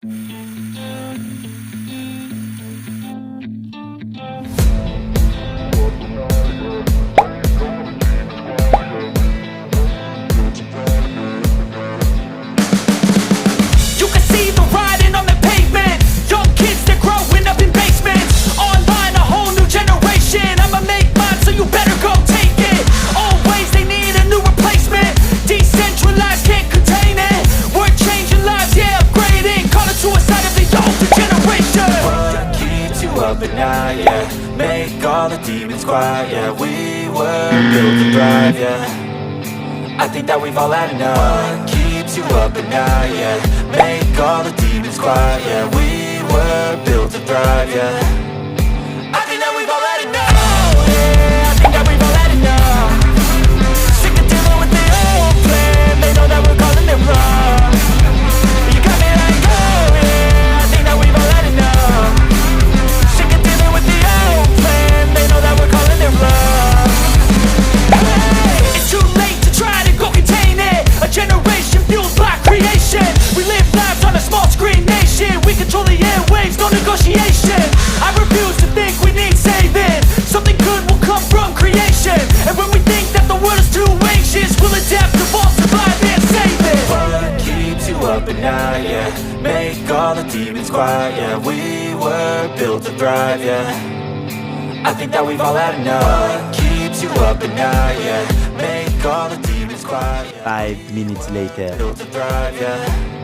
You can see the writing on the pavement. Young kids, they're growing up in basements. Online, a whole new generation. I'ma make mine, so you better go take it. Always, they need a new replacement. Decentralized, can't contain it. We're changing lives, yeah, upgrading. Call it suicide of the older generation. What keeps you up at night, yeah? Make all the demons quiet, yeah. We were built to thrive, yeah. I think that we've all had enough. What keeps you up at night, yeah? Make all the demons quiet, yeah. We were built to thrive, yeah. I think that we've all had enough, yeah. I think that we've all had enough. Sick of dealing with the old plan. They know that we're calling it wrong. You got me like, oh yeah. I think that we've all had enough. Sick of dealing with the old plan. They know that we're calling it wrong. Hey, it's too late to try to go contain it. A generation fueled by creation. We live lives on a small screen nation. We control the airwaves, no negotiation. I refuse to think we need saving. Something good will come from creation. And when we think that the world is too anxious, we'll adapt, evolve, survive and save it. What keeps you up at night, yeah? Make all the demons quiet, yeah. We were built to thrive, yeah. I think that we've all had enough. What keeps you up at night, yeah? Make all the demons quiet, yeah. 5 minutes later. Built to thrive, yeah.